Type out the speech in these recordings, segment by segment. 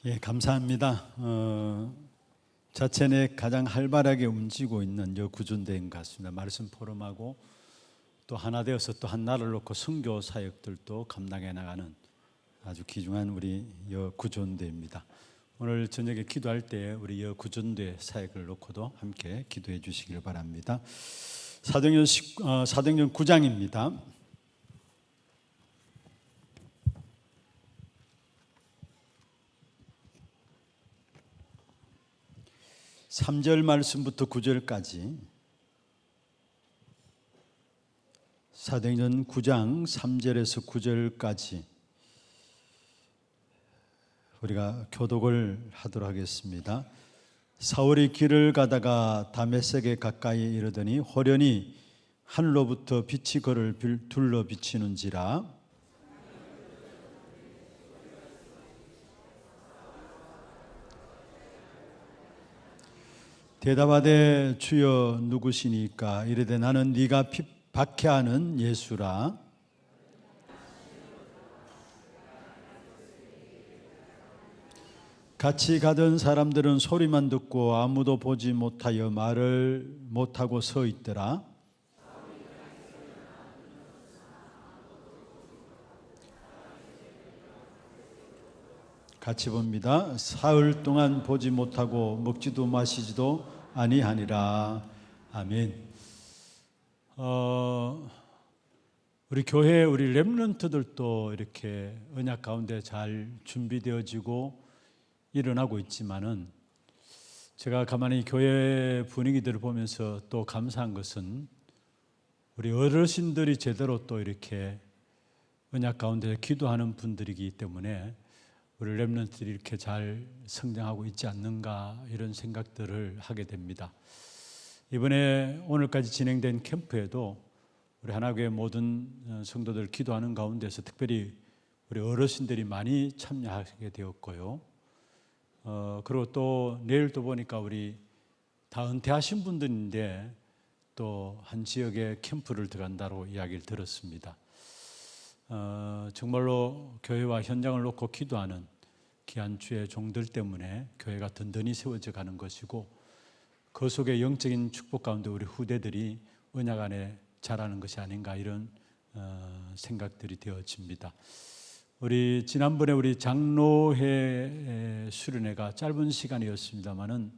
예, 감사합니다. 자체 내 가장 활발하게 움직이고 있는 여구전대인 것 같습니다. 말씀 포럼하고 또 하나 되어서 또 한 나라를 놓고 선교 사역들도 감당해 나가는 아주 귀중한 우리 여구전대입니다. 오늘 저녁에 기도할 때 우리 여구전대 사역을 놓고도 함께 기도해 주시길 바랍니다. 사도행전 9장입니다. 3절 말씀부터 9절까지 사도행전 9장 3절에서 9절까지 우리가 교독을 하도록 하겠습니다. 사울이 길을 가다가 다메섹에 가까이 이르더니 호련히 하늘로부터 빛이 그를 둘러 비치는지라. 대답하되 주여 누구시니까? 이르되 나는 네가 박해하는 예수라. 같이 가던 사람들은 소리만 듣고 아무도 보지 못하여 말을 못하고 서 있더라. 같이 봅니다. 사흘 동안 보지 못하고 먹지도 마시지도 아니하니라. 아멘. 우리 교회 우리 렘넌트들도 이렇게 언약 가운데 잘 준비되어지고 일어나고 있지만은 제가 가만히 교회 분위기들을 보면서 또 감사한 것은 우리 어르신들이 제대로 또 이렇게 언약 가운데 기도하는 분들이기 때문에 우리 렘넌트들이 이렇게 잘 성장하고 있지 않는가 이런 생각들을 하게 됩니다. 이번에 오늘까지 진행된 캠프에도 우리 하나교회 모든 성도들 기도하는 가운데서 특별히 우리 어르신들이 많이 참여하게 되었고요. 그리고 또 내일 또 보니까 우리 다 은퇴하신 분들인데 또 한 지역에 캠프를 들어간다고 이야기를 들었습니다. 정말로 교회와 현장을 놓고 기도하는 귀한 주의 종들 때문에 교회가 든든히 세워져 가는 것이고 그 속에 영적인 축복 가운데 우리 후대들이 언약 안에 자라는 것이 아닌가 이런 생각들이 되어집니다. 우리 지난번에 우리 장로회 수련회가 짧은 시간이었습니다만은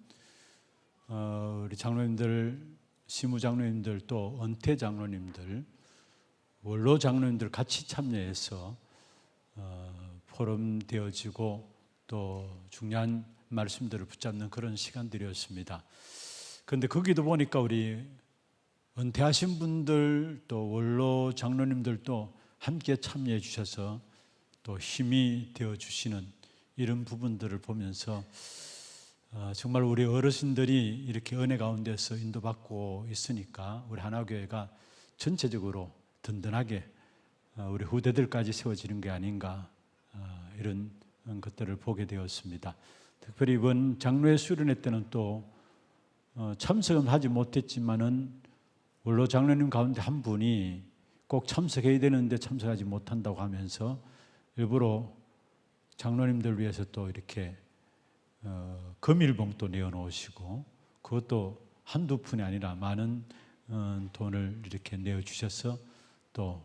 우리 장로님들, 시무 장로님들 또 은퇴 장로님들, 원로 장로님들 같이 참여해서 포럼되어지고 또 중요한 말씀들을 붙잡는 그런 시간들이었습니다. 그런데 거기도 보니까 우리 은퇴하신 분들 또 원로 장로님들도 함께 참여해 주셔서 또 힘이 되어 주시는 이런 부분들을 보면서 정말 우리 어르신들이 이렇게 은혜 가운데서 인도받고 있으니까 우리 하나교회가 전체적으로 든든하게 우리 후대들까지 세워지는 게 아닌가 이런 것들을 보게 되었습니다. 특별히 이번 장로회 수련회 때는 또 참석은 하지 못했지만은 원로 장로님 가운데 한 분이 꼭 참석해야 되는데 참석하지 못한다고 하면서 일부러 장로님들 위해서 또 이렇게 금일봉도 내어놓으시고 그것도 한두 푼이 아니라 많은 돈을 이렇게 내어주셔서 또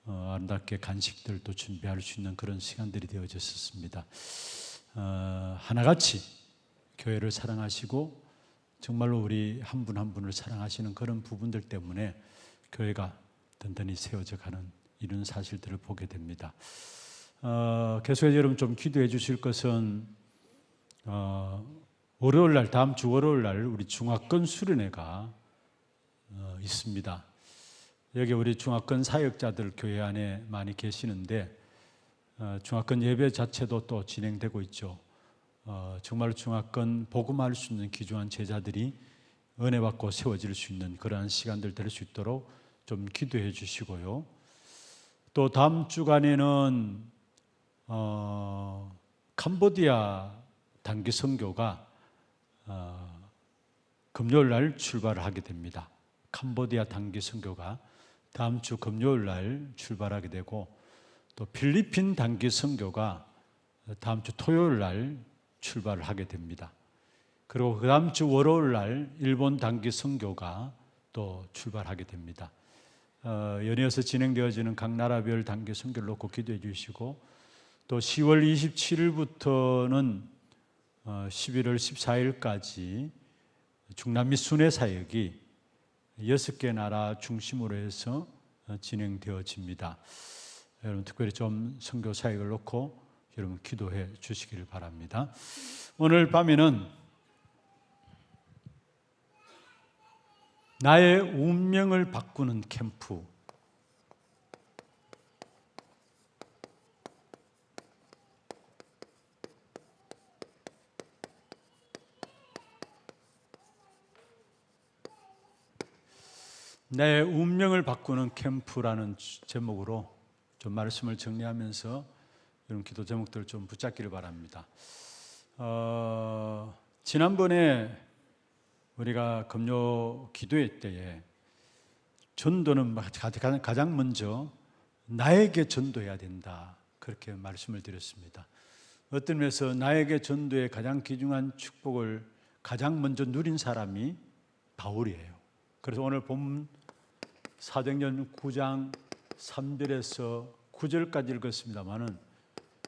아름답게 간식들도 준비할 수 있는 그런 시간들이 되어졌었습니다. 하나같이 교회를 사랑하시고 정말로 우리 한 분 한 분을 사랑하시는 그런 부분들 때문에 교회가 든든히 세워져 가는 이런 사실들을 보게 됩니다. 계속해서 여러분 좀 기도해 주실 것은 월요일날 다음 주 월요일날 우리 중화권 수련회가 있습니다. 여기 우리 중화권 사역자들 교회 안에 많이 계시는데 중화권 예배 자체도 또 진행되고 있죠. 정말 중화권 복음할 수 있는 귀중한 제자들이 은혜 받고 세워질 수 있는 그러한 시간들 될 수 있도록 좀 기도해 주시고요. 또 다음 주간에는 캄보디아 단기 선교가 금요일 날 출발을 하게 됩니다. 캄보디아 단기 선교가 다음 주 금요일 날 출발하게 되고 또 필리핀 단기 선교가 다음 주 토요일 날 출발을 하게 됩니다. 그리고 그 다음 주 월요일 날 일본 단기 선교가 또 출발하게 됩니다. 연이어서 진행되어지는 각 나라별 단기 선교를 놓고 기도해 주시고, 또 10월 27일부터는 11월 14일까지 중남미 순회 사역이 6개 나라 중심으로 해서 진행되어집니다. 여러분 특별히 좀 선교 사역을 놓고 여러분 기도해 주시기를 바랍니다. 오늘 밤에는 나의 운명을 바꾸는 캠프, 내 운명을 바꾸는 캠프라는 제목으로 좀 말씀을 정리하면서 이런 기도 제목들을 좀 붙잡기를 바랍니다. 지난번에 우리가 금요 기도회 때에 전도는 가장 먼저 나에게 전도해야 된다, 그렇게 말씀을 드렸습니다. 어떤 면에서 나에게 전도의 가장 귀중한 축복을 가장 먼저 누린 사람이 바울이에요. 그래서 오늘 본 사도행전 9장 3절에서 9절까지 읽었습니다마는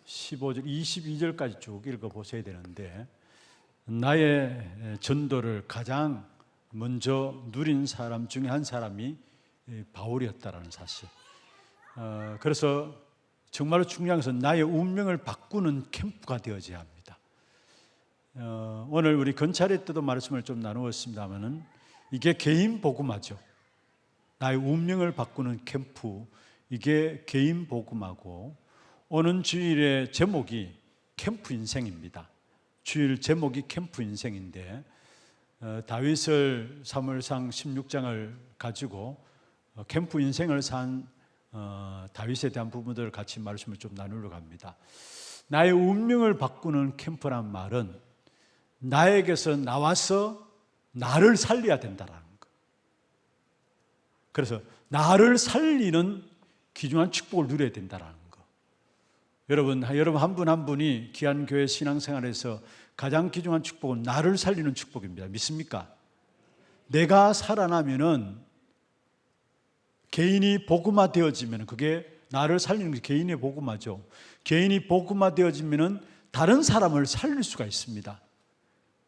15절, 22절까지 쭉 읽어보셔야 되는데, 나의 전도를 가장 먼저 누린 사람 중에 한 사람이 바울이었다라는 사실. 그래서 정말로 중요한 것은 나의 운명을 바꾸는 캠프가 되어져야 합니다. 오늘 우리 건찰회 때도 말씀을 좀 나누었습니다마는 이게 개인 복음화죠. 나의 운명을 바꾸는 캠프, 이게 개인 복음하고, 오는 주일의 제목이 캠프 인생입니다. 주일 제목이 캠프 인생인데, 다윗을 사무엘상 16장을 가지고 캠프 인생을 산 다윗에 대한 부분들을 같이 말씀을 좀 나누려고 합니다. 나의 운명을 바꾸는 캠프란 말은 나에게서 나와서 나를 살려야 된다라는 거. 그래서 나를 살리는 귀중한 축복을 누려야 된다라는 거. 여러분 한 분 한 분이 귀한 교회 신앙생활에서 가장 귀중한 축복은 나를 살리는 축복입니다. 믿습니까? 내가 살아나면은, 개인이 복음화 되어지면, 그게 나를 살리는 게 개인의 복음화죠. 개인이 복음화 되어지면은 다른 사람을 살릴 수가 있습니다.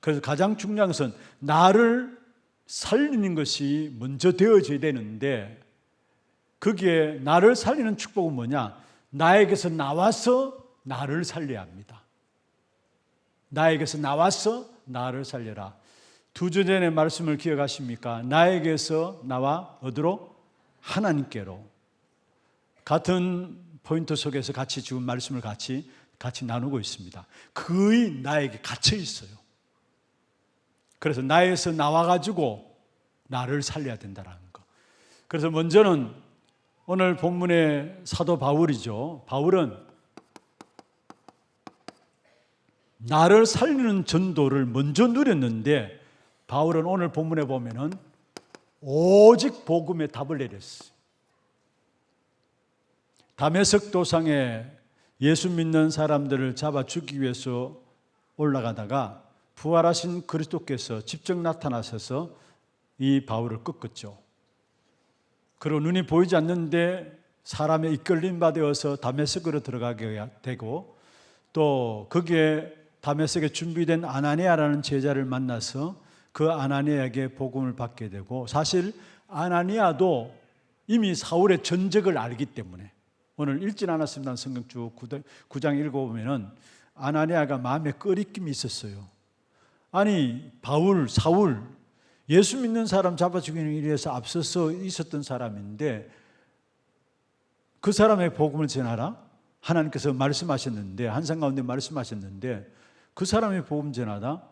그래서 가장 중요한 것은 나를 살리는 것이 먼저 되어져야 되는데, 거기에 나를 살리는 축복은 뭐냐? 나에게서 나와서 나를 살려야 합니다. 나에게서 나와서 나를 살려라. 2주 전의 말씀을 기억하십니까? 나에게서 나와 어디로? 하나님께로. 같은 포인트 속에서 같이 지금 말씀을 같이 나누고 있습니다. 거의 나에게 갇혀 있어요. 그래서 나에서 나와가지고 나를 살려야 된다는 거. 그래서 먼저는 오늘 본문의 사도 바울이죠. 바울은 나를 살리는 전도를 먼저 누렸는데, 바울은 오늘 본문에 보면은 오직 복음에 답을 내렸어요. 다메섹 도상에 예수 믿는 사람들을 잡아 죽이기 위해서 올라가다가 부활하신 그리스도께서 직접 나타나셔서 이 바울을 꺾었죠. 그리고 눈이 보이지 않는데 사람의 이끌림 받아서 다메섹으로 들어가게 되고, 또 거기에 다메섹에 준비된 아나니아라는 제자를 만나서 그 아나니아에게 복음을 받게 되고, 사실 아나니아도 이미 사울의 전적을 알기 때문에, 오늘 읽진 않았습니다. 성경 쭉 9장 읽어보면은 아나니아가 마음에 꺼리낌이 있었어요. 아니 사울 예수 믿는 사람 잡아 죽이는 일에서 앞서서 있었던 사람인데, 그 사람의 복음을 전하라? 하나님께서 말씀하셨는데, 한상 가운데 말씀하셨는데, 그 사람의 복음 전하다?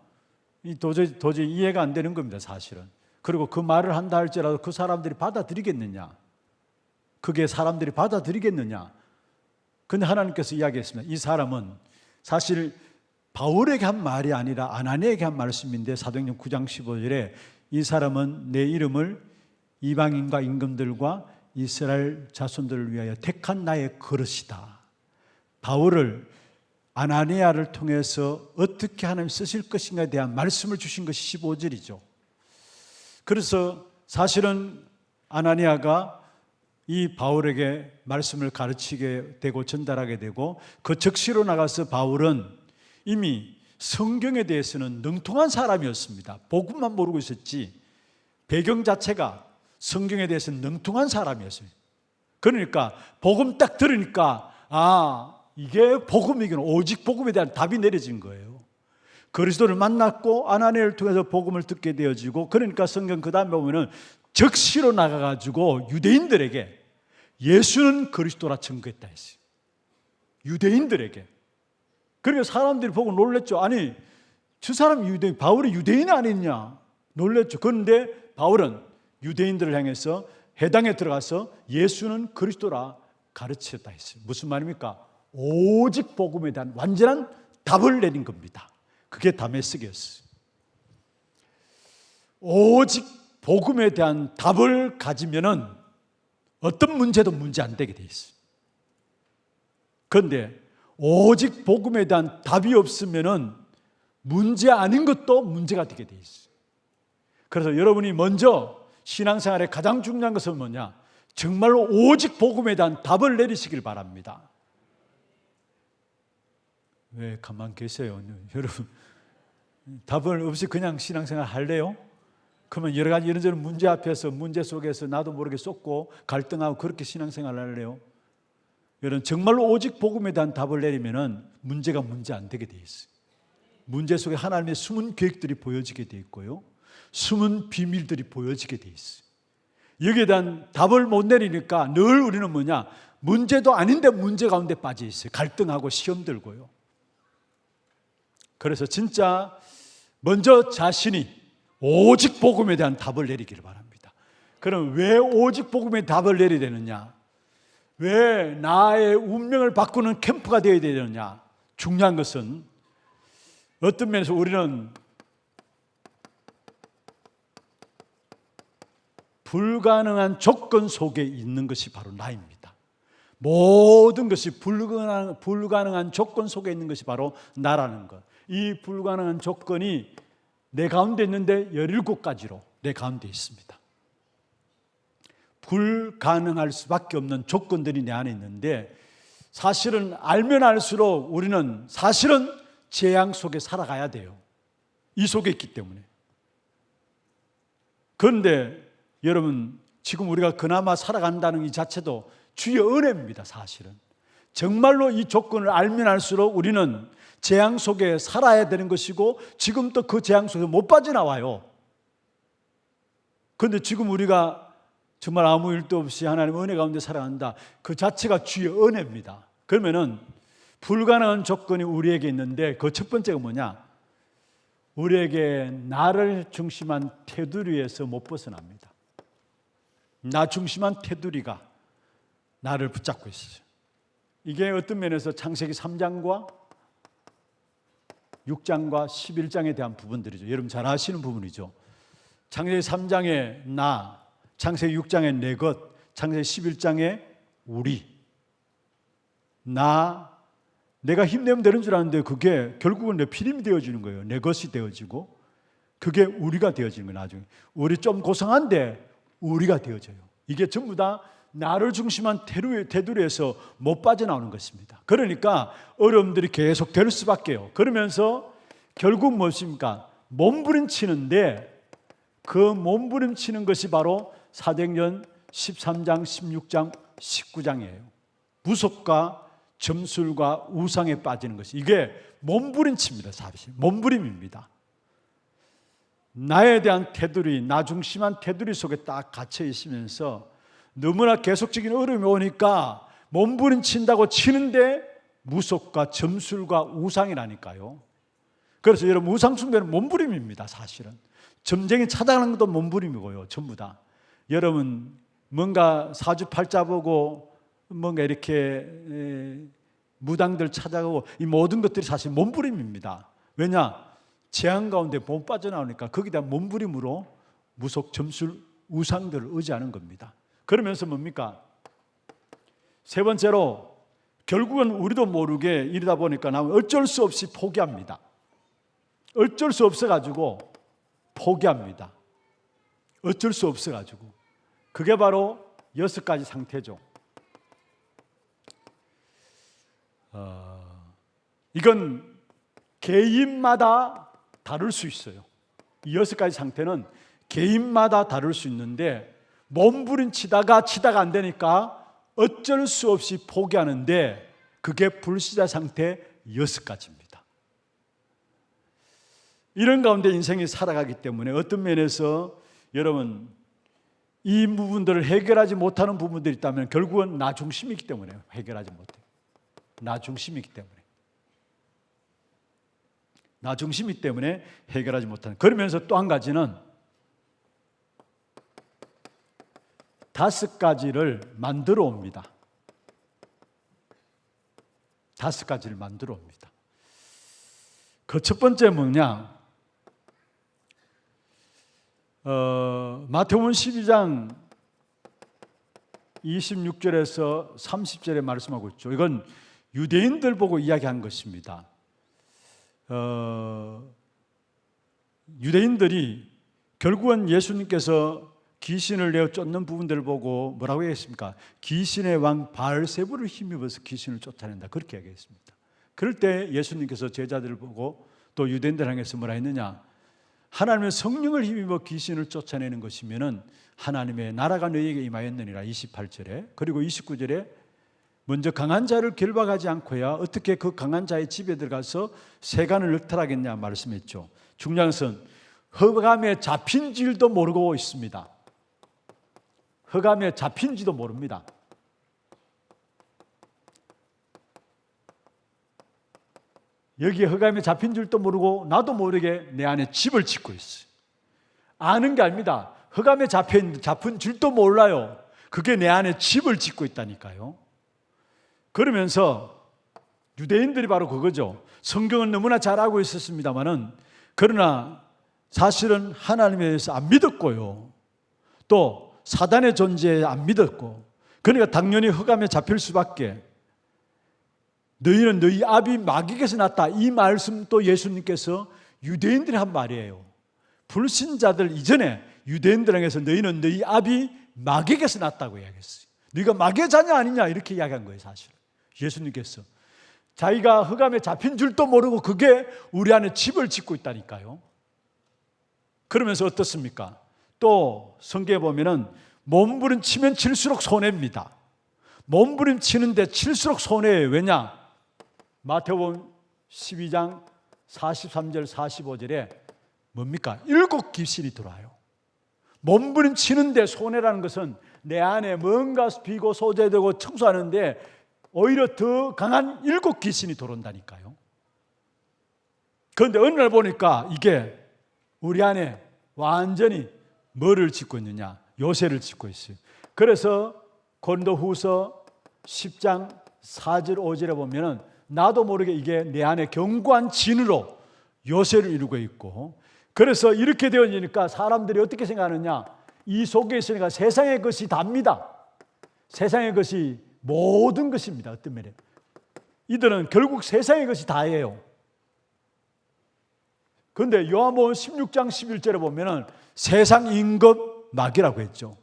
도저히 이해가 안 되는 겁니다, 사실은. 그리고 그 말을 한다 할지라도 그 사람들이 받아들이겠느냐? 그게 사람들이 받아들이겠느냐? 근데 하나님께서 이야기했습니다. 이 사람은 사실 바울에게 한 말이 아니라 아나니아에게 한 말씀인데, 사도행전 9장 15절에 이 사람은 내 이름을 이방인과 임금들과 이스라엘 자손들을 위하여 택한 나의 그릇이다. 바울을 아나니아를 통해서 어떻게 하나님 쓰실 것인가에 대한 말씀을 주신 것이 15절이죠. 그래서 사실은 아나니아가 이 바울에게 말씀을 가르치게 되고 전달하게 되고 그 즉시로 나가서 바울은 이미 성경에 대해서는 능통한 사람이었습니다. 복음만 모르고 있었지 배경 자체가 성경에 대해서는 능통한 사람이었어요. 그러니까 복음 딱 들으니까 이게 복음이구나. 오직 복음에 대한 답이 내려진 거예요. 그리스도를 만났고 아나니아를 통해서 복음을 듣게 되어지고, 그러니까 성경 그 다음에 보면은 적시로 나가가지고 유대인들에게 예수는 그리스도라 증거했다 했어요. 유대인들에게. 그러니까 사람들이 보고 놀랬죠. 아니 저 사람 유대인, 바울이 유대인 아니냐 놀랬죠. 그런데 바울은 유대인들을 향해서 해당에 들어가서 예수는 그리스도라 가르쳤다 했어요. 무슨 말입니까? 오직 복음에 대한 완전한 답을 내린 겁니다. 그게 다메섹이었어요. 오직 복음에 대한 답을 가지면은 어떤 문제도 문제 안 되게 돼 있어요. 그런데 오직 복음에 대한 답이 없으면은 문제 아닌 것도 문제가 되게 돼 있어요. 그래서 여러분이 먼저 신앙생활의 가장 중요한 것은 뭐냐? 정말로 오직 복음에 대한 답을 내리시길 바랍니다. 왜 가만 계세요? 여러분 답을 없이 그냥 신앙생활 할래요? 그러면 여러 가지 이런저런 문제 앞에서, 문제 속에서 나도 모르게 쏟고 갈등하고 그렇게 신앙생활 할래요? 여러분 정말로 오직 복음에 대한 답을 내리면은 문제가 문제 안 되게 돼 있어요. 문제 속에 하나님의 숨은 계획들이 보여지게 돼 있고요, 숨은 비밀들이 보여지게 돼 있어요. 여기에 대한 답을 못 내리니까 늘 우리는 뭐냐? 문제도 아닌데 문제 가운데 빠져 있어요. 갈등하고 시험 들고요. 그래서 진짜 먼저 자신이 오직 복음에 대한 답을 내리기를 바랍니다. 그럼 왜 오직 복음의 답을 내려야 되느냐? 왜 나의 운명을 바꾸는 캠프가 되어야 되느냐? 중요한 것은 어떤 면에서 우리는 불가능한 조건 속에 있는 것이 바로 나입니다. 모든 것이 불가능한 조건 속에 있는 것이 바로 나라는 것. 이 불가능한 조건이 내 가운데 있는데 17가지로 내 가운데 있습니다. 불가능할 수밖에 없는 조건들이 내 안에 있는데, 사실은 알면 알수록 우리는 사실은 재앙 속에 살아가야 돼요. 이 속에 있기 때문에. 그런데 여러분 지금 우리가 그나마 살아간다는 이 자체도 주의 은혜입니다. 사실은 정말로 이 조건을 알면 알수록 우리는 재앙 속에 살아야 되는 것이고, 지금 또 그 재앙 속에서 못 빠져나와요. 그런데 지금 우리가 정말 아무 일도 없이 하나님의 은혜 가운데 살아간다, 그 자체가 주의 은혜입니다. 그러면은 불가능한 조건이 우리에게 있는데, 그 첫 번째가 뭐냐? 우리에게 나를 중심한 테두리에서 못 벗어납니다. 나 중심한 테두리가 나를 붙잡고 있어요. 이게 어떤 면에서 창세기 3장과 6장과 11장에 대한 부분들이죠. 여러분 잘 아시는 부분이죠. 창세기 3장에 나, 창세기 6장에 내 것, 창세기 11장에 우리. 내가 힘내면 되는 줄 아는데 그게 결국은 내 필임이 되어지는 거예요. 내 것이 되어지고 그게 우리가 되어지는 거예요. 나중에 우리 좀 고상한데 우리가 되어져요. 이게 전부 다 나를 중심한 테두리에서 못 빠져나오는 것입니다. 그러니까 어려움들이 계속 될 수밖에요. 그러면서 결국 무엇입니까? 몸부림치는데, 그 몸부림치는 것이 바로 사도행전 13장, 16장, 19장이에요. 무속과 점술과 우상에 빠지는 것이, 이게 몸부림치입니다. 사실 몸부림입니다. 나에 대한 테두리, 나 중심한 테두리 속에 딱 갇혀 있으면서 너무나 계속적인 어려움이 오니까 몸부림친다고 치는데 무속과 점술과 우상이라니까요. 그래서 여러분 우상 숭배는 몸부림입니다. 사실은 점쟁이 찾아가는 것도 몸부림이고요. 전부 다. 여러분 뭔가 사주팔자 보고 뭔가 이렇게 무당들 찾아가고, 이 모든 것들이 사실 몸부림입니다. 왜냐? 재앙 가운데 못 빠져나오니까 거기다 몸부림으로 무속, 점술, 우상들을 의지하는 겁니다. 그러면서 뭡니까? 세 번째로 결국은 우리도 모르게 이러다 보니까 나는 어쩔 수 없이 포기합니다. 어쩔 수 없어가지고 포기합니다. 어쩔 수 없어가지고. 그게 바로 6가지 상태죠. 이건 개인마다 다를 수 있어요. 이 6가지 상태는 개인마다 다를 수 있는데 몸부림치다가 안 되니까 어쩔 수 없이 포기하는데 그게 불신자 상태 6가지입니다. 이런 가운데 인생이 살아가기 때문에 어떤 면에서 여러분 이 부분들을 해결하지 못하는 부분들이 있다면 결국은 나 중심이기 때문에 해결하지 못해요. 나 중심이기 때문에. 나 중심이기 때문에 해결하지 못하는. 그러면서 또 한 가지는 5가지를 만들어 옵니다. 5가지를 만들어 옵니다. 그 첫 번째 뭐냐? 마태복음 12장 26절에서 30절에 말씀하고 있죠. 이건 유대인들 보고 이야기한 것입니다. 유대인들이 결국은 예수님께서 귀신을 내어 쫓는 부분들을 보고 뭐라고 얘기했습니까? 귀신의 왕 바알세불을 힘입어서 귀신을 쫓아낸다, 그렇게 얘기했습니다. 그럴 때 예수님께서 제자들을 보고 또 유대인들 향해서 뭐라 했느냐? 하나님의 성령을 힘입어 귀신을 쫓아내는 것이면은 하나님의 나라가 너희에게 임하였느니라, 28절에. 그리고 29절에 먼저 강한 자를 결박하지 않고야 어떻게 그 강한 자의 집에 들어가서 세간을 늑탈하겠냐 말씀했죠. 중요한 것은 흑암에 잡힌 줄도 모르고 있습니다. 흑암에 잡힌지도 모릅니다. 여기에 흑암에 잡힌 줄도 모르고 나도 모르게 내 안에 집을 짓고 있어요. 아는 게 아닙니다. 흑암에 잡힌 줄도 몰라요. 그게 내 안에 집을 짓고 있다니까요. 그러면서 유대인들이 바로 그거죠. 성경은 너무나 잘 알고 있었습니다마는 그러나 사실은 하나님에 대해서 안 믿었고요. 또 사단의 존재에 안 믿었고, 그러니까 당연히 흑암에 잡힐 수밖에. 너희는 너희 아비 마귀에게서 났다, 이 말씀 또 예수님께서 유대인들이 한 말이에요. 불신자들 이전에 유대인들에게서 너희는 너희 아비 마귀에게서 났다고 이야기했어요. 너희가 마귀의 자녀 아니냐 이렇게 이야기한 거예요. 사실 예수님께서 자기가 흑암에 잡힌 줄도 모르고 그게 우리 안에 집을 짓고 있다니까요. 그러면서 어떻습니까? 또 성경에 보면은 몸부림치면 칠수록 손해입니다. 몸부림치는데 칠수록 손해예요. 왜냐? 마태복음 12장 43절 45절에 뭡니까? 7 귀신이 들어와요. 몸부림치는데 손해라는 것은 내 안에 뭔가 비고 소재되고 청소하는데 오히려 더 강한 7 귀신이 들어온다니까요. 그런데 어느 날 보니까 이게 우리 안에 완전히 뭐를 짓고 있느냐? 요새를 짓고 있어요. 그래서 고린도후서 10장 4절 5절에 보면은 나도 모르게 이게 내 안에 견고한 진으로 요새를 이루고 있고, 그래서 이렇게 되어지니까 사람들이 어떻게 생각하느냐? 이 속에 있으니까 세상의 것이 답니다. 세상의 것이 모든 것입니다. 어떤 면에 이들은 결국 세상의 것이 다예요. 그런데 요한복음 16장 11절에 보면은 세상 임금 마귀라고 했죠.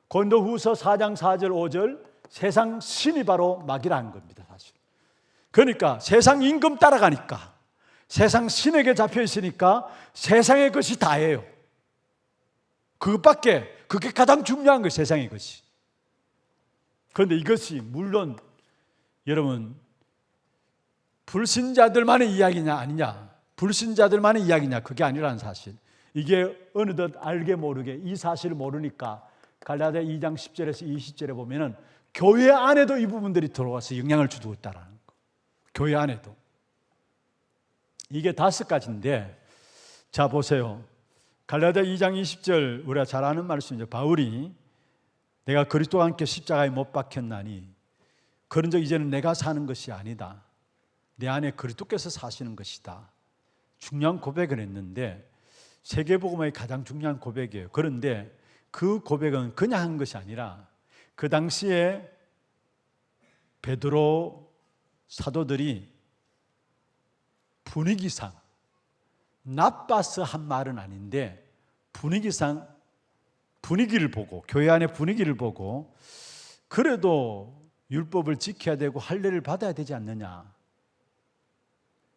고린도후서 4장 4절 5절 세상 신이 바로 마귀라는 겁니다. 사실. 그러니까 세상 임금 따라가니까, 세상 신에게 잡혀 있으니까 세상의 것이 다예요. 그것밖에, 그게 가장 중요한 거예요. 세상의 것이. 그런데 이것이 물론 여러분 불신자들만의 이야기냐 아니냐, 불신자들만의 이야기냐, 그게 아니라는 사실. 이게 어느덧 알게 모르게 이 사실을 모르니까 갈라디아 2장 10절에서 20절에 보면은 교회 안에도 이 부분들이 들어와서 영향을 주고 있다라는 거. 교회 안에도. 이게 5가지인데, 자 보세요. 갈라디아 2장 20절 우리가 잘 아는 말씀이죠. 바울이 내가 그리스도와 함께 십자가에 못 박혔나니 그런즉 이제는 내가 사는 것이 아니다, 내 안에 그리스도께서 사시는 것이다. 중요한 고백을 했는데 세계복음의 가장 중요한 고백이에요. 그런데 그 고백은 그냥 한 것이 아니라 그 당시에 베드로 사도들이 분위기상 나빠서 한 말은 아닌데 분위기상 분위기를 보고 교회 안의 분위기를 보고 그래도 율법을 지켜야 되고 할례를 받아야 되지 않느냐.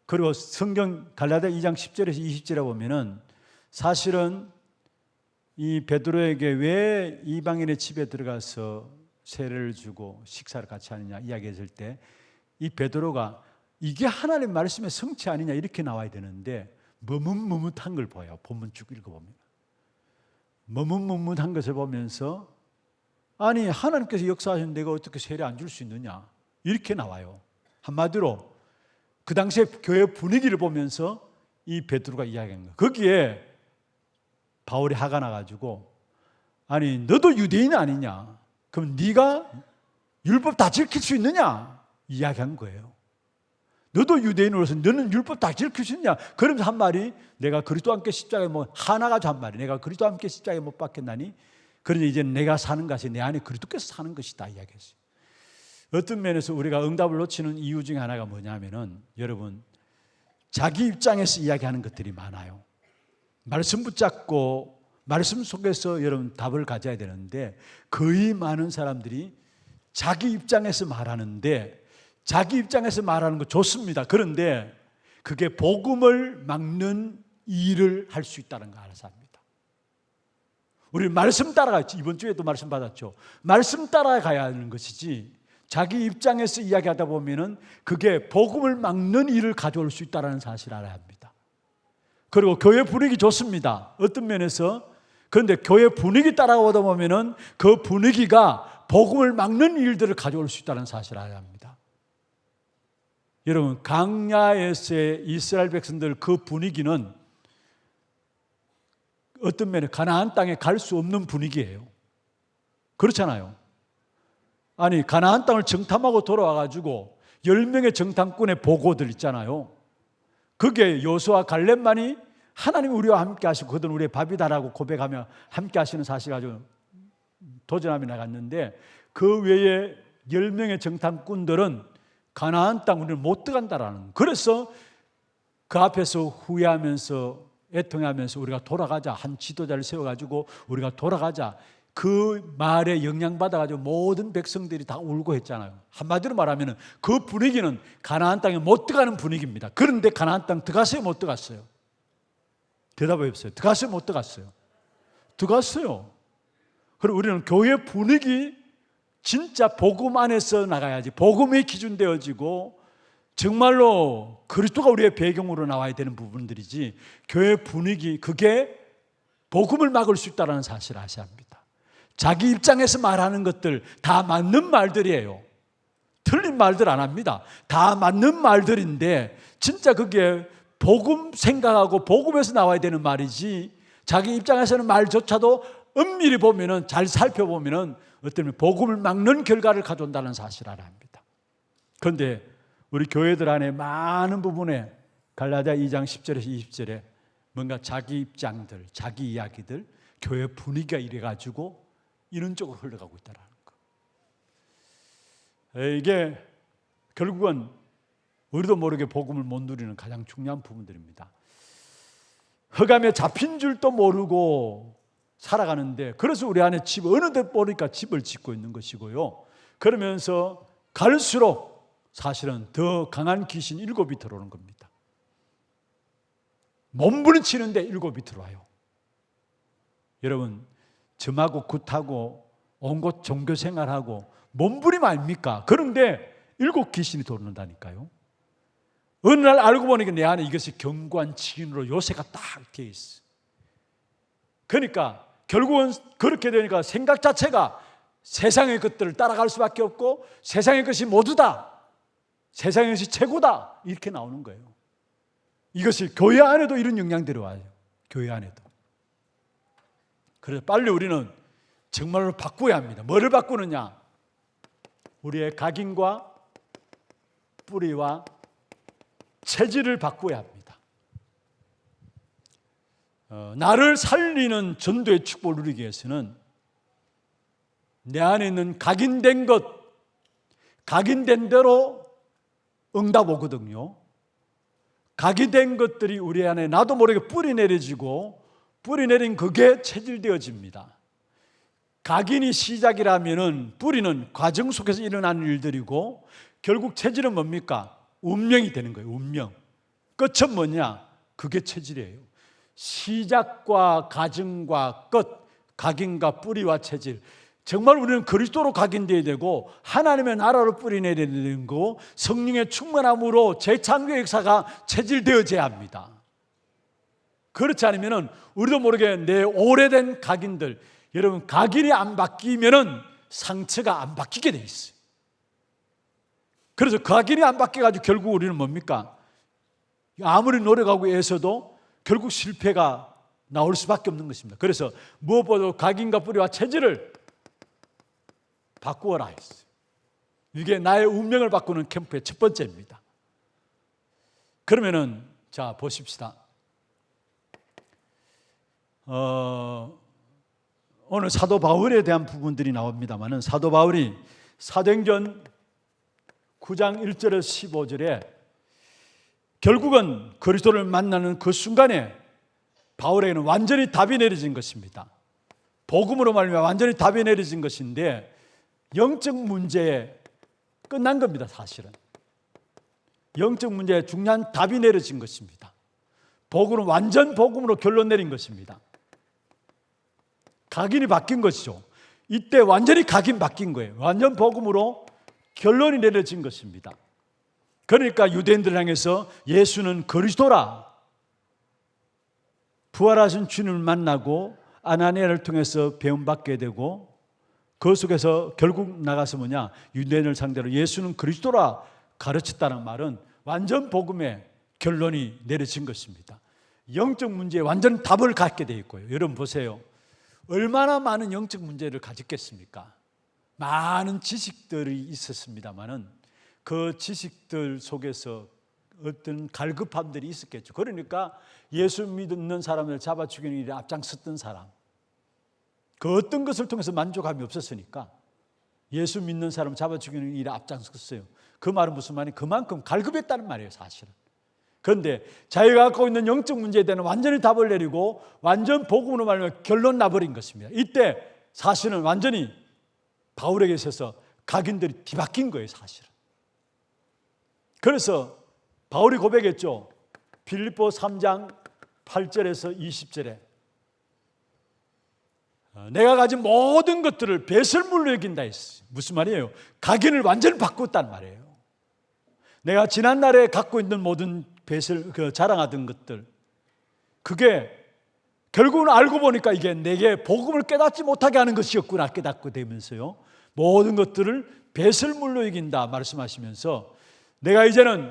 그리고 성경 갈라디아 2장 10절에서 20절에 보면은 사실은 이 베드로에게 왜 이방인의 집에 들어가서 세례를 주고 식사를 같이 하느냐 이야기했을 때 이 베드로가 이게 하나님 말씀의 성취 아니냐 이렇게 나와야 되는데 머뭇머뭇한 걸 보여요. 본문 쭉 읽어보면 머뭇머뭇한 것을 보면서 아니 하나님께서 역사하신 내가 어떻게 세례 안 줄 수 있느냐 이렇게 나와요. 한마디로 그 당시에 교회 분위기를 보면서 이 베드로가 이야기한 거예요. 거기에 바울이 화가 나가지고 아니 너도 유대인 아니냐 그럼 네가 율법 다 지킬 수 있느냐 이야기한 거예요. 너도 유대인으로서 너는 율법 다 지킬 수 있냐? 그러면서 한 말이 내가 그리스도와 함께 십자가에 하나가지고 한 말이 내가 그리스도와 함께 십자가에 못 박혔나니 그러니 이제 내가 사는 것이 내 안에 그리스도께서 사는 것이다 이야기했어요. 어떤 면에서 우리가 응답을 놓치는 이유 중에 하나가 뭐냐면은 여러분 자기 입장에서 이야기하는 것들이 많아요. 말씀 붙잡고 말씀 속에서 여러분 답을 가져야 되는데 거의 많은 사람들이 자기 입장에서 말하는데 자기 입장에서 말하는 거 좋습니다. 그런데 그게 복음을 막는 일을 할 수 있다는 거 알아서 합니다. 우리 말씀 따라가야지. 이번 주에도 말씀 받았죠. 말씀 따라가야 하는 것이지 자기 입장에서 이야기하다 보면은 그게 복음을 막는 일을 가져올 수 있다는 사실을 알아야 합니다. 그리고 교회 분위기 좋습니다. 어떤 면에서 그런데 교회 분위기 따라가다 보면은 그 분위기가 복음을 막는 일들을 가져올 수 있다는 사실을 알아야 합니다. 여러분 광야에서의 이스라엘 백성들 그 분위기는 어떤 면에 가나안 땅에 갈 수 없는 분위기예요. 그렇잖아요. 아니 가나안 땅을 정탐하고 돌아와가지고 10명의 정탐꾼의 보고들 있잖아요. 그게 여호수아 갈렙만이 하나님이 우리와 함께 하시고 그들은 우리의 밥이다라고 고백하며 함께 하시는 사실을 가지고 도전하며 나갔는데 그 외에 10명의 정탐꾼들은 가나안 땅 우리는 못 들어간다라는. 그래서 그 앞에서 후회하면서 애통하면서 우리가 돌아가자 한 지도자를 세워가지고 우리가 돌아가자 그 말에 영향받아가지고 모든 백성들이 다 울고 했잖아요. 한마디로 말하면 그 분위기는 가나안 땅에 못 들어가는 분위기입니다. 그런데 가나안 땅 들어갔어요? 못 들어갔어요? 대답해 보세요. 들어갔어요? 못 들어갔어요? 들어갔어요. 그리고 우리는 교회 분위기 진짜 복음 안에서 나가야지. 복음이 기준되어지고 정말로 그리스도가 우리의 배경으로 나와야 되는 부분들이지 교회 분위기 그게 복음을 막을 수 있다는 사실을 아셔야 합니다. 자기 입장에서 말하는 것들 다 맞는 말들이에요. 틀린 말들 안 합니다. 다 맞는 말들인데 진짜 그게 복음 생각하고 복음에서 나와야 되는 말이지 자기 입장에서는 말조차도 엄밀히 보면은 잘 살펴보면은 어떤 복음을 막는 결과를 가져온다는 사실을 알아야 합니다. 그런데 우리 교회들 안에 많은 부분에 갈라디아 2장 10절에서 20절에 뭔가 자기 입장들, 자기 이야기들, 교회 분위기가 이래가지고 이런 쪽으로 흘러가고 있다는 거. 이게 결국은 우리도 모르게 복음을 못 누리는 가장 중요한 부분들입니다. 흑암에 잡힌 줄도 모르고 살아가는데 그래서 우리 안에 집 어느 데 보니까 집을 짓고 있는 것이고요. 그러면서 갈수록 사실은 더 강한 귀신 7이 들어오는 겁니다. 몸부림치는데 7이 들어와요. 여러분 점하고 굿하고 온 곳 종교생활하고 몸부림 아닙니까? 그런데 7 귀신이 들어온다니까요. 어느 날 알고 보니까 내 안에 이것이 견고한 지인으로 요새가 딱 이렇게 있어. 그러니까 결국은 그렇게 되니까 생각 자체가 세상의 것들을 따라갈 수밖에 없고 세상의 것이 모두다, 세상의 것이 최고다 이렇게 나오는 거예요. 이것이 교회 안에도 이런 영향들이 와요. 교회 안에도. 그래서 빨리 우리는 정말로 바꿔야 합니다. 뭐를 바꾸느냐? 우리의 각인과 뿌리와 체질을 바꿔야 합니다. 나를 살리는 전도의 축복을 누리기 위해서는 내 안에 있는 각인된 것, 각인된 대로 응답 오거든요. 각인된 것들이 우리 안에 나도 모르게 뿌리 내려지고 뿌리 내린 그게 체질되어집니다. 각인이 시작이라면은 뿌리는 과정 속에서 일어나는 일들이고 결국 체질은 뭡니까? 운명이 되는 거예요. 운명. 끝은 뭐냐? 그게 체질이에요. 시작과 과정과 끝, 각인과 뿌리와 체질. 정말 우리는 그리스도로 각인되어야 되고 하나님의 나라로 뿌리 내려야 되는 거, 성령의 충만함으로 재창조의 역사가 체질되어져야 합니다. 그렇지 않으면 우리도 모르게 내 오래된 각인들, 여러분 각인이 안 바뀌면 상처가 안 바뀌게 돼 있어요. 그래서 각인이 안 바뀌어가지고 결국 우리는 뭡니까? 아무리 노력하고 애써도 결국 실패가 나올 수밖에 없는 것입니다. 그래서 무엇보다도 각인과 뿌리와 체질을 바꾸어라 했어요. 이게 나의 운명을 바꾸는 캠프의 첫 번째입니다. 그러면은 자 보십시다. 오늘 사도 바울에 대한 부분들이 나옵니다만은 사도 바울이 사도행전 9장 1절에서 15절에 결국은 그리스도를 만나는 그 순간에 바울에게는 완전히 답이 내려진 것입니다. 복음으로 말미암아 완전히 답이 내려진 것인데 영적 문제에 끝난 겁니다. 사실은 영적 문제에 중요한 답이 내려진 것입니다. 복음은 완전 복음으로 결론 내린 것입니다. 각인이 바뀐 것이죠. 이때 완전히 각인 바뀐 거예요. 완전 복음으로 결론이 내려진 것입니다. 그러니까 유대인들을 향해서 예수는 그리스도라, 부활하신 주님을 만나고 아나니아를 통해서 배움받게 되고 그 속에서 결국 나가서 뭐냐, 유대인을 상대로 예수는 그리스도라 가르쳤다는 말은 완전 복음의 결론이 내려진 것입니다. 영적 문제에 완전 답을 갖게 되어 있고요. 여러분 보세요. 얼마나 많은 영적 문제를 가졌겠습니까? 많은 지식들이 있었습니다만은 그 지식들 속에서 어떤 갈급함들이 있었겠죠. 그러니까 예수 믿는 사람을 잡아 죽이는 일에 앞장섰던 사람, 그 어떤 것을 통해서 만족감이 없었으니까 예수 믿는 사람 잡아 죽이는 일에 앞장섰어요. 그 말은 무슨 말이냐? 그만큼 갈급했다는 말이에요, 사실은. 그런데 자기가 갖고 있는 영적 문제에 대한 완전히 답을 내리고 완전 복음으로 말하면 결론 나버린 것입니다. 이때 사실은 완전히 바울에게 있어서 각인들이 뒤바뀐 거예요, 사실은. 그래서 바울이 고백했죠. 빌립보 3장 8절에서 20절에 내가 가진 모든 것들을 배설물로 여긴다 했어요. 무슨 말이에요? 각인을 완전히 바꿨단 말이에요. 내가 지난날에 갖고 있는 모든 자랑하던 것들, 그게 결국은 알고 보니까 이게 내게 복음을 깨닫지 못하게 하는 것이었구나 깨닫고 되면서요, 모든 것들을 배설물로 여긴다 말씀하시면서 내가 이제는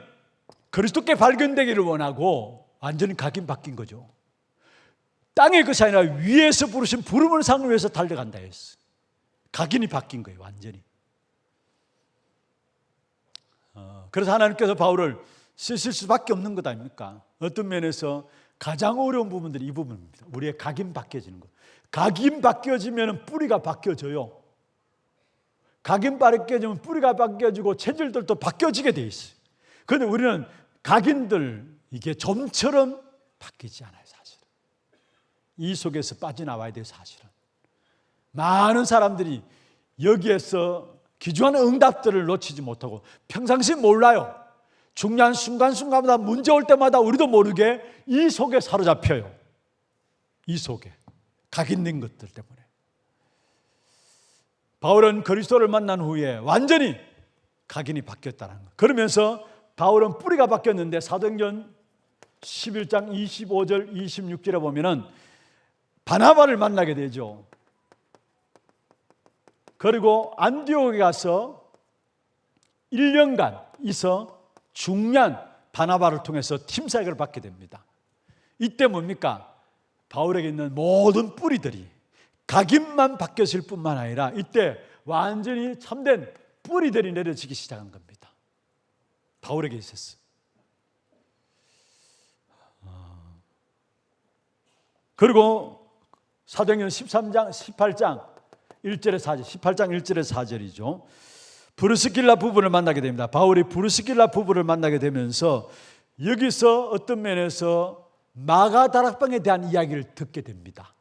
그리스도께 발견되기를 원하고 완전히 각인 바뀐 거죠. 땅의 것이 아니라 위에서 부르신 부름을 상을 위해서 달려간다 했어. 각인이 바뀐 거예요, 완전히. 그래서 하나님께서 바울을 쓰실 수밖에 없는 것 아닙니까? 어떤 면에서 가장 어려운 부분들이 이 부분입니다. 우리의 각인 바뀌어지는 것. 각인 바뀌어지면 뿌리가 바뀌어져요. 각인 바뀌어지면 뿌리가 바뀌어지고 체질들도 바뀌어지게 돼 있어요. 그런데 우리는 각인들 이게 점처럼 바뀌지 않아요, 사실은. 이 속에서 빠져나와야 돼요, 사실은. 많은 사람들이 여기에서 귀중한 응답들을 놓치지 못하고 평상시 몰라요. 중요한 순간순간마다 문제 올 때마다 우리도 모르게 이 속에 사로잡혀요. 이 속에 각인된 것들 때문에. 바울은 그리스도를 만난 후에 완전히 각인이 바뀌었다는 거. 그러면서 바울은 뿌리가 바뀌었는데 사도행전 11장 25절 26절에 보면은 바나바를 만나게 되죠. 그리고 안디옥에 가서 1년간 있어 중요한 바나바를 통해서 팀 사역을 받게 됩니다. 이때 뭡니까? 바울에게 있는 모든 뿌리들이 각인만 바뀌었을 뿐만 아니라 이때 완전히 참된 뿌리들이 내려지기 시작한 겁니다. 바울에게 있었어. 그리고 사도행전 13장 18장 1절에 4절, 18장 1절에 4절이죠. 브루스길라 부부를 만나게 됩니다. 바울이 브루스길라 부부를 만나게 되면서 여기서 어떤 면에서 마가다락방에 대한 이야기를 듣게 됩니다.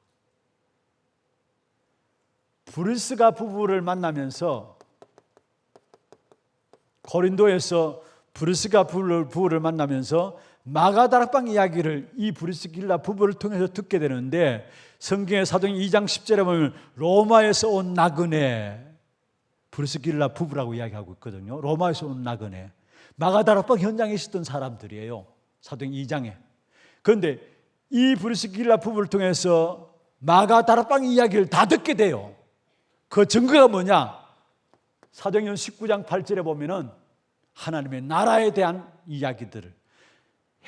브루스가 부부를 만나면서 고린도에서 브루스가 부부를 만나면서 마가다락방 이야기를 이 브루스길라 부부를 통해서 듣게 되는데, 성경의 사도행 2장 10절에 보면 로마에서 온 나그네, 브루스길라 부부라고 이야기하고 있거든요. 로마에서 온 나그네, 마가다락방 현장에 있었던 사람들이에요, 사도행 2장에. 그런데 이 브루스길라 부부를 통해서 마가다락방 이야기를 다 듣게 돼요. 그 증거가 뭐냐? 사도행전 19장 8절에 보면은 하나님의 나라에 대한 이야기들을,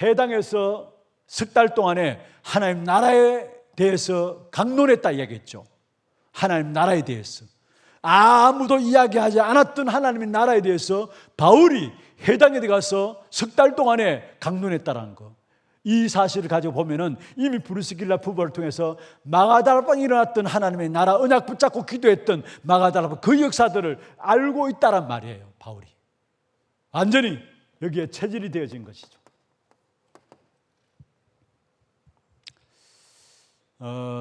해당에서 석 달 동안에 하나님 나라에 대해서 강론했다 이야기했죠. 하나님 나라에 대해서 아무도 이야기하지 않았던 하나님의 나라에 대해서 바울이 해당에 들어가서 석 달 동안에 강론했다라는 거. 이 사실을 가지고 보면은 이미 브루스길라 부부를 통해서 마가다락방에 일어났던 하나님의 나라 언약 붙잡고 기도했던 마가다락방 그 역사들을 알고 있다란 말이에요. 바울이 완전히 여기에 체질이 되어진 것이죠.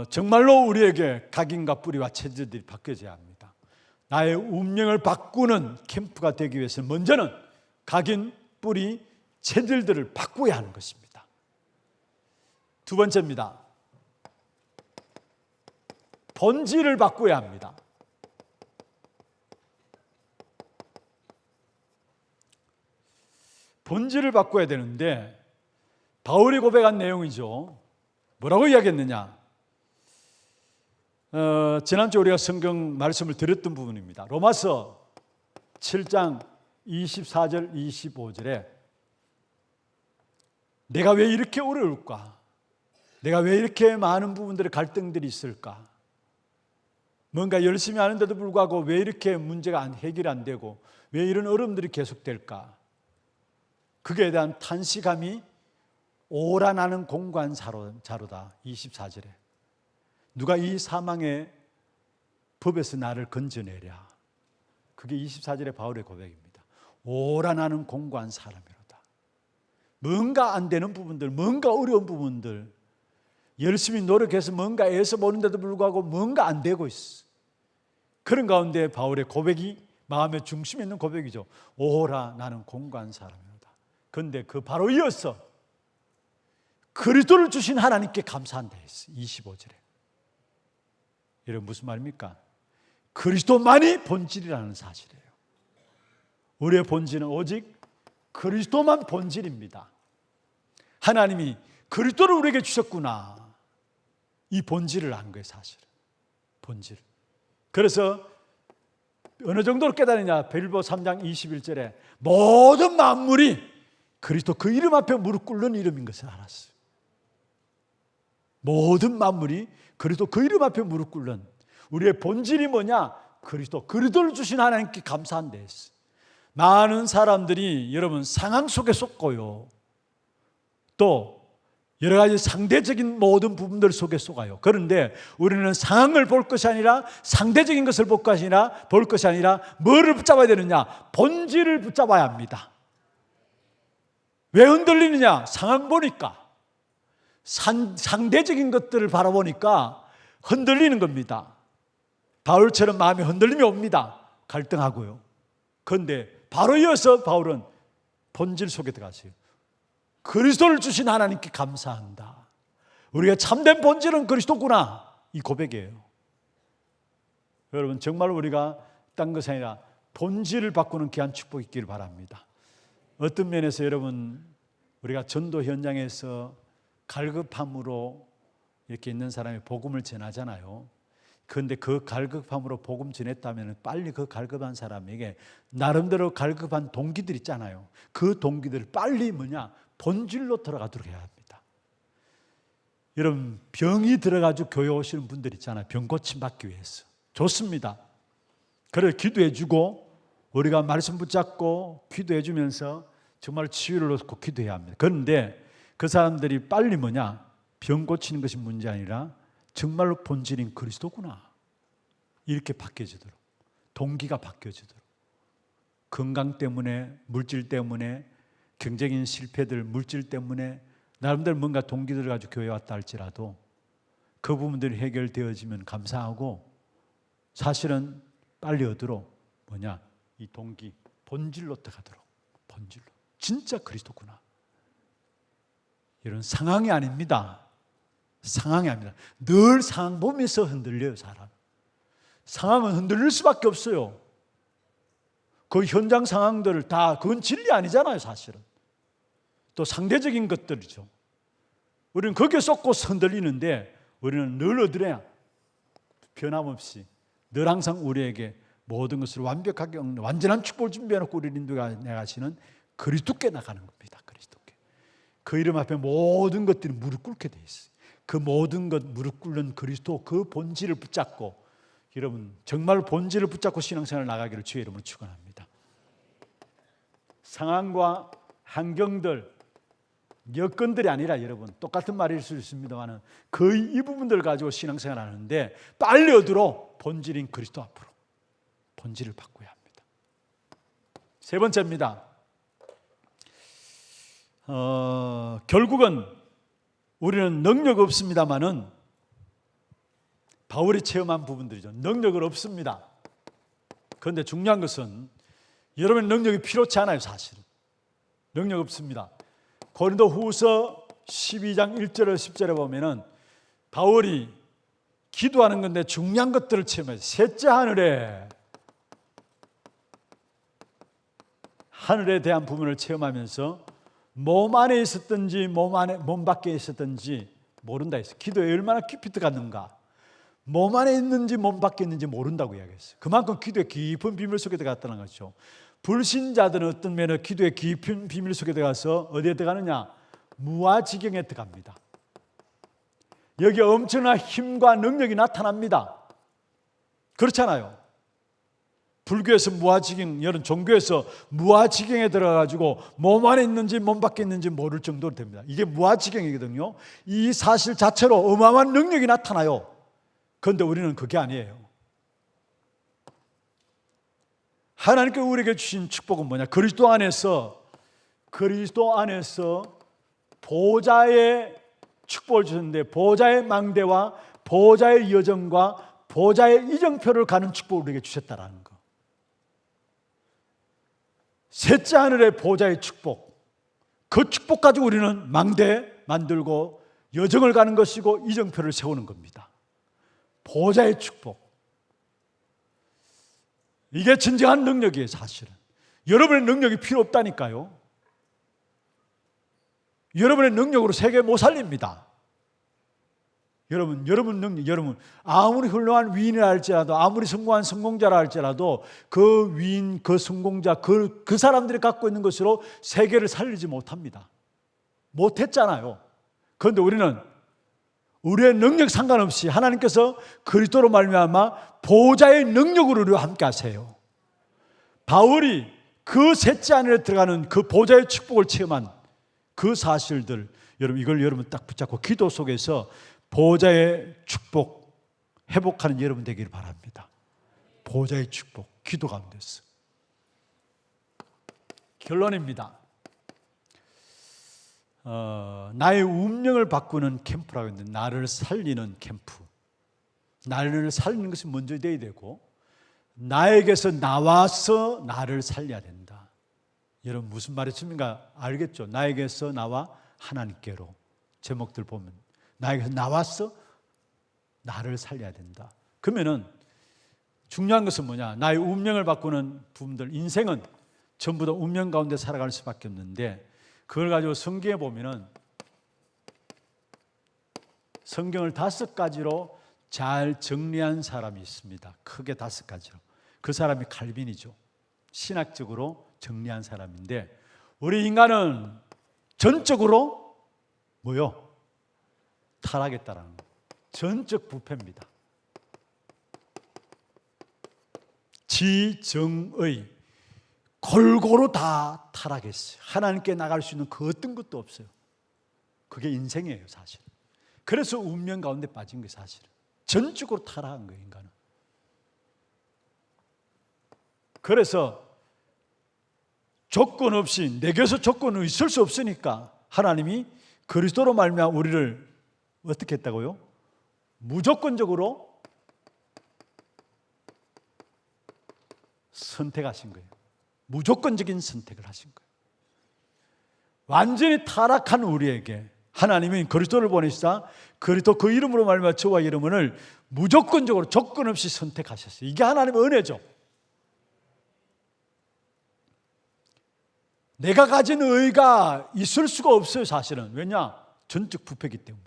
정말로 우리에게 각인과 뿌리와 체질들이 바뀌어져야 합니다. 나의 운명을 바꾸는 캠프가 되기 위해서는 먼저는 각인, 뿌리, 체질들을 바꾸어야 하는 것입니다. 두 번째입니다. 본질을 바꾸어야 합니다. 본질을 바꿔야 되는데 바울이 고백한 내용이죠. 뭐라고 이야기했느냐? 지난주 우리가 성경 말씀을 드렸던 부분입니다. 로마서 7장 24절 25절에 내가 왜 이렇게 어려울까? 내가 왜 이렇게 많은 부분들의 갈등들이 있을까? 뭔가 열심히 하는데도 불구하고 왜 이렇게 문제가 해결이 안 되고 왜 이런 어려움들이 계속될까? 그에 대한 탄식함이 오라나는 공고한 자로다. 24절에 누가 이 사망의 법에서 나를 건져내랴. 그게 24절의 바울의 고백입니다. 오라나는 공고한 사람이로다. 뭔가 안 되는 부분들, 뭔가 어려운 부분들, 열심히 노력해서 뭔가 애써 보는데도 불구하고 뭔가 안 되고 있어. 그런 가운데 바울의 고백이 마음의 중심에 있는 고백이죠. 오라 나는 공고한 사람이로다. 그런데 그 바로 이어서 그리스도를 주신 하나님께 감사한다 했어. 25절에. 여러분 무슨 말입니까? 그리스도만이 본질이라는 사실이에요. 우리의 본질은 오직 그리스도만 본질입니다. 하나님이 그리스도를 우리에게 주셨구나. 이 본질을 안 거예요, 사실은. 본질. 그래서 어느 정도로 깨달으냐? 빌보 3장 21절에 모든 만물이 그리스도 그 이름 앞에 무릎 꿇는 이름인 것을 알았어요. 모든 만물이 그리스도 그 이름 앞에 무릎 꿇는 우리의 본질이 뭐냐? 그리스도를 주신 하나님께 감사한다 했어요. 많은 사람들이 여러분 상황 속에 속고요. 또 여러 가지 상대적인 모든 부분들 속에 속아요. 그런데 우리는 상황을 볼 것이 아니라 상대적인 것을 볼 것이 아니라 뭐를 붙잡아야 되느냐? 본질을 붙잡아야 합니다. 왜 흔들리느냐? 상황 보니까 상대적인 것들을 바라보니까 흔들리는 겁니다. 바울처럼 마음이 흔들림이 옵니다. 갈등하고요. 그런데 바로 이어서 바울은 본질 속에 들어가세요. 그리스도를 주신 하나님께 감사한다. 우리가 참된 본질은 그리스도구나. 이 고백이에요. 여러분 정말 우리가 딴 것이 아니라 본질을 바꾸는 귀한 축복이 있기를 바랍니다. 어떤 면에서 여러분 우리가 전도 현장에서 갈급함으로 이렇게 있는 사람이 복음을 전하잖아요. 그런데 그 갈급함으로 복음 전했다면 빨리 그 갈급한 사람에게 나름대로 갈급한 동기들 있잖아요. 그 동기들을 빨리 본질로 들어가도록 해야 합니다. 여러분 병이 들어가지고 교회 오시는 분들 있잖아요. 병 고침 받기 위해서 좋습니다. 그래 기도해주고 우리가 말씀 붙잡고 기도해주면서 정말 치유를 얻고 기도해야 합니다. 그런데 그 사람들이 빨리 병 고치는 것이 문제 아니라 정말로 본질인 그리스도구나 이렇게 바뀌어지도록 동기가 바뀌어지도록 건강 때문에, 물질 때문에, 경제적인 실패들, 물질 때문에 나름대로 뭔가 동기들을 가지고 교회 왔다 할지라도 그 부분들이 해결되어지면 감사하고, 사실은 빨리 얻으러 이 동기, 본질로 들어가도록, 본질로. 진짜 그리스도구나. 이런 상황이 아닙니다. 상황이 아닙니다. 늘 상황 보면서 흔들려요, 사람. 상황은 흔들릴 수밖에 없어요. 그 현장 상황들 다 그건 진리 아니잖아요, 사실은. 또 상대적인 것들이죠. 우리는 거기에 쏟고서 흔들리는데 우리는 늘 어디래야 변함없이 늘 항상 우리에게 모든 것을 완벽하게 완전한 축복을 준비해놓고 우리를 인도해 나가시는 그리스도께 나가는 겁니다. 그리스도께. 그 이름 앞에 모든 것들이 무릎 꿇게 돼 있어요. 그 모든 것 무릎 꿇는 그리스도, 그 본질을 붙잡고, 여러분 정말 본질을 붙잡고 신앙생활을 나가기를 주의 이름으로 축원합니다. 상황과 환경들, 여건들이 아니라 여러분 똑같은 말일 수 있습니다만 거의 이 부분들을 가지고 신앙생활을 하는데 빨리 얻으러 본질인 그리스도 앞으로 본질을 바꿔야 합니다. 세 번째입니다. 결국은 우리는 능력 없습니다만은 바울이 체험한 부분들이죠. 능력은 없습니다. 그런데 중요한 것은 여러분의 능력이 필요치 않아요. 사실은 능력 없습니다. 고린도후서 12장 1절에 10절에 보면은 바울이 기도하는 건데 중요한 것들을 체험해요. 셋째 하늘에 대한 부분을 체험하면서 몸 안에 있었든지 몸 밖에 있었든지 모른다 했어요. 기도에 얼마나 깊이 들어갔는가. 몸 안에 있는지 몸 밖에 있는지 모른다고 이야기했어요. 그만큼 기도의 깊은 비밀 속에 들어갔다는 거죠. 불신자들은 어떤 면에 기도의 깊은 비밀 속에 들어가서 어디에 들어가느냐? 무아지경에 들어갑니다. 여기 엄청난 힘과 능력이 나타납니다. 그렇잖아요. 불교에서 무아지경, 여러 종교에서 무아지경에 들어가가지고 몸 안에 있는지 몸 밖에 있는지 모를 정도로 됩니다. 이게 무아지경이거든요. 이 사실 자체로 어마어마한 능력이 나타나요. 그런데 우리는 그게 아니에요. 하나님께 우리에게 주신 축복은 뭐냐? 그리스도 안에서 보좌의 축복을 주셨는데, 보좌의 망대와 보좌의 여정과 보좌의 이정표를 가는 축복을 우리에게 주셨다라는 거. 셋째 하늘의 보좌의 축복, 그 축복 가지고 우리는 망대 만들고 여정을 가는 것이고 이정표를 세우는 겁니다. 보좌의 축복, 이게 진정한 능력이에요. 사실은 여러분의 능력이 필요 없다니까요. 여러분의 능력으로 세계 못 살립니다. 여러분 능력, 여러분 아무리 훌륭한 위인이라 할지라도, 아무리 성공한 성공자라 할지라도 그 위인, 그 성공자, 그 사람들이 갖고 있는 것으로 세계를 살리지 못합니다. 못했잖아요. 그런데 우리는 우리의 능력 상관없이 하나님께서 그리스도로 말미암아 보좌의 능력으로 우리와 함께 하세요. 바울이 그 셋째 하늘에 들어가는 그 보좌의 축복을 체험한 그 사실들, 여러분 이걸 여러분 딱 붙잡고 기도 속에서 보좌의 축복 회복하는 여러분 되기를 바랍니다. 보좌의 축복, 기도 가운데서. 결론입니다. 나의 운명을 바꾸는 캠프라고 했는데, 나를 살리는 캠프. 나를 살리는 것이 먼저 돼야 되고, 나에게서 나와서 나를 살려야 된다. 여러분 무슨 말이십니까? 알겠죠? 나에게서 나와 하나님께로. 제목들 보면 나에게서 나와서 나를 살려야 된다. 그러면은 중요한 것은 뭐냐? 나의 운명을 바꾸는 부분들, 인생은 전부 다 운명 가운데 살아갈 수밖에 없는데, 그걸 가지고 성경에 보면은 성경을 5가지로 잘 정리한 사람이 있습니다. 크게 5가지로. 그 사람이 칼빈이죠. 신학적으로 정리한 사람인데, 우리 인간은 전적으로 뭐요? 타락했다라는 거예요. 전적 부패입니다. 지정의 골고루 다 타락했어요. 하나님께 나갈 수 있는 그 어떤 것도 없어요. 그게 인생이에요, 사실. 그래서 운명 가운데 빠진 게 사실은. 전적으로 타락한 거예요, 인간은. 그래서 조건 없이, 내게서 조건은 있을 수 없으니까 하나님이 그리스도로 말미암아 우리를 어떻게 했다고요? 무조건적으로 선택하신 거예요. 무조건적인 선택을 하신 거예요. 완전히 타락한 우리에게 하나님은 그리스도를 보내시사 그리스도 그 이름으로 말미암아 저와 여러분을 무조건적으로 조건 없이 선택하셨어요. 이게 하나님의 은혜죠. 내가 가진 의가 있을 수가 없어요, 사실은. 왜냐? 전적 부패이기 때문에.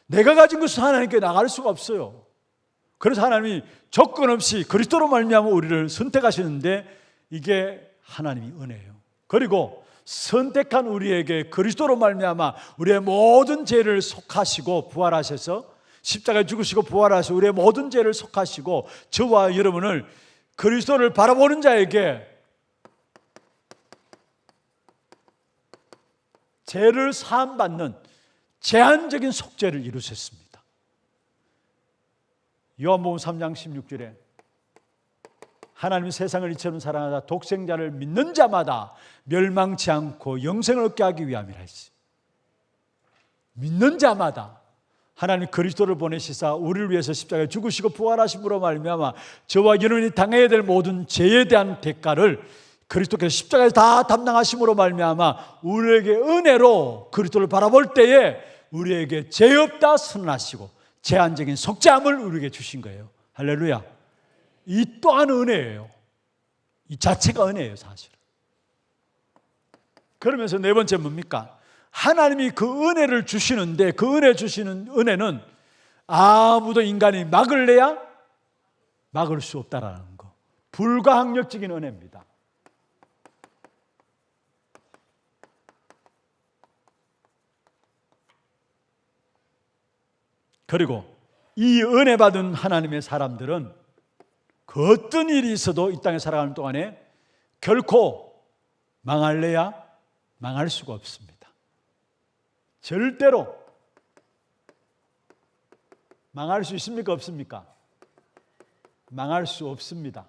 내가 가진 것은 하나님께 나갈 수가 없어요. 그래서 하나님이 조건 없이 그리스도로 말미암아 우리를 선택하시는데 이게 하나님의 은혜예요. 그리고 선택한 우리에게 그리스도로 말미암아 우리의 모든 죄를 속하시고 부활하셔서 십자가에 죽으시고 부활하셔서 우리의 모든 죄를 속하시고 저와 여러분을 그리스도를 바라보는 자에게 죄를 사함받는 제한적인 속죄를 이루셨습니다. 요한복음 3장 16절에 하나님은 세상을 이처럼 사랑하사 독생자를 믿는 자마다 멸망치 않고 영생을 얻게 하기 위함이라 했어요. 믿는 자마다 하나님 그리스도를 보내시사 우리를 위해서 십자가에 죽으시고 부활하심으로 말미암아 저와 여러분이 당해야 될 모든 죄에 대한 대가를 그리스도께서 십자가에서 다 담당하심으로 말미암아 우리에게 은혜로 그리스도를 바라볼 때에 우리에게 죄 없다 선언하시고 제한적인 속죄함을 우리에게 주신 거예요. 할렐루야. 이 또한 은혜예요. 이 자체가 은혜예요, 사실은. 그러면서 네 번째 뭡니까? 하나님이 그 은혜를 주시는데 그 은혜 주시는 은혜는 아무도 인간이 막을래야 막을 수 없다라는 거. 불가항력적인 은혜입니다. 그리고 이 은혜 받은 하나님의 사람들은 그 어떤 일이 있어도 이 땅에 살아가는 동안에 결코 망할래야 망할 수가 없습니다. 절대로 망할 수 있습니까? 없습니까? 망할 수 없습니다.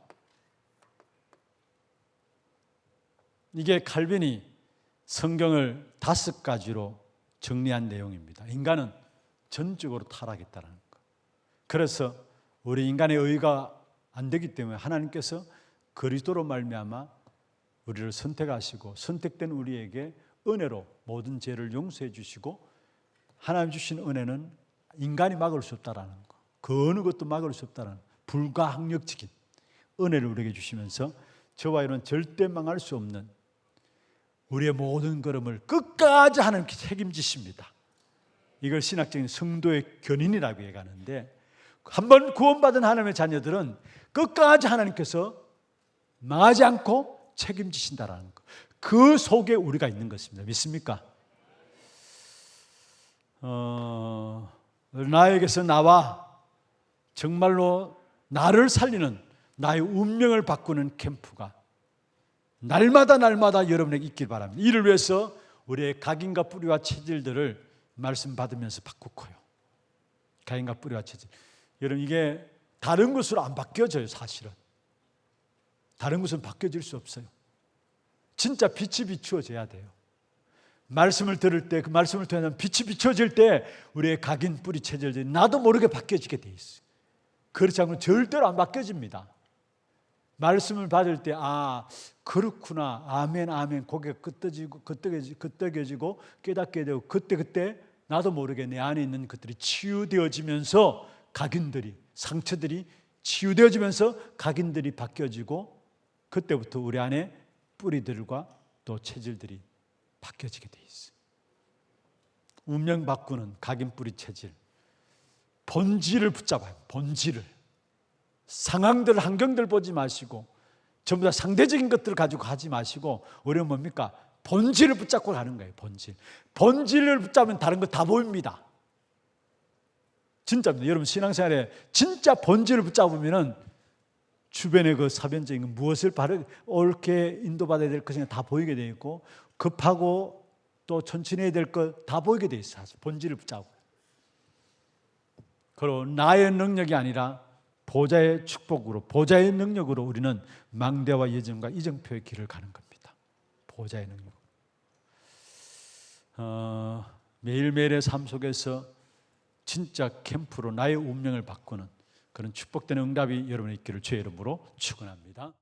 이게 칼빈이 성경을 5가지로 정리한 내용입니다. 인간은 전적으로 타락했다는 것. 그래서 우리 인간의 의가 안 되기 때문에 하나님께서 그리스도로 말미암아 우리를 선택하시고 선택된 우리에게 은혜로 모든 죄를 용서해 주시고 하나님 주신 은혜는 인간이 막을 수 없다라는 것. 그 어느 것도 막을 수 없다라는 불가항력적인 은혜를 우리에게 주시면서 저와 여러분 절대 망할 수 없는 우리의 모든 걸음을 끝까지 하나님께 책임지십니다. 이걸 신학적인 성도의 견인이라고 얘기하는데 한번 구원받은 하나님의 자녀들은 끝까지 하나님께서 망하지 않고 책임지신다라는 것. 그 속에 우리가 있는 것입니다. 믿습니까? 나에게서 나와 정말로 나를 살리는 나의 운명을 바꾸는 캠프가 날마다 여러분에게 있길 바랍니다. 이를 위해서 우리의 각인과 뿌리와 체질들을 말씀 받으면서 바꾸고요. 각인과 뿌리와 체질. 여러분 이게 다른 것으로 안 바뀌어져요. 사실은 다른 것은 바뀌어질 수 없어요. 진짜 빛이 비추어져야 돼요. 말씀을 들을 때 그 말씀을 통해서 빛이 비추어질 때 우리의 각인 뿌리 체질들이 나도 모르게 바뀌어지게 돼 있어요. 그렇지 않으면 절대로 안 바뀌어집니다. 말씀을 받을 때 그렇구나 아멘 아멘 고개가 끄덕여지고 깨닫게 되고 그때 나도 모르게 내 안에 있는 것들이 치유되어지면서 각인들이 상처들이 치유되어지면서 각인들이 바뀌어지고 그때부터 우리 안에 뿌리들과 또 체질들이 바뀌어지게 돼 있어요. 운명 바꾸는 각인 뿌리 체질. 본질을 붙잡아요. 본질을. 상황들, 환경들 보지 마시고 전부 다 상대적인 것들을 가지고 가지 마시고 우리는 뭡니까? 본질을 붙잡고 가는 거예요. 본질을 붙잡으면 다른 거 다 보입니다. 진짜입니다. 여러분 신앙생활에 진짜 본질을 붙잡으면은 주변의 그 사변적인 무엇을 옳게 인도받아야 될 것인가 다 보이게 되어 있고 급하고 또 천천히 해야 될 것 다 보이게 되어 있어요. 본질을 붙잡고. 그리고 나의 능력이 아니라 보좌의 축복으로 보좌의 능력으로 우리는 망대와 예정과 이정표의 길을 가는 겁니다. 보호자의 능력. 매일매일의 삶 속에서 진짜 캠프로 나의 운명을 바꾸는 그런 축복된 응답이 여러분의 있기를 주의 이름으로 축원합니다.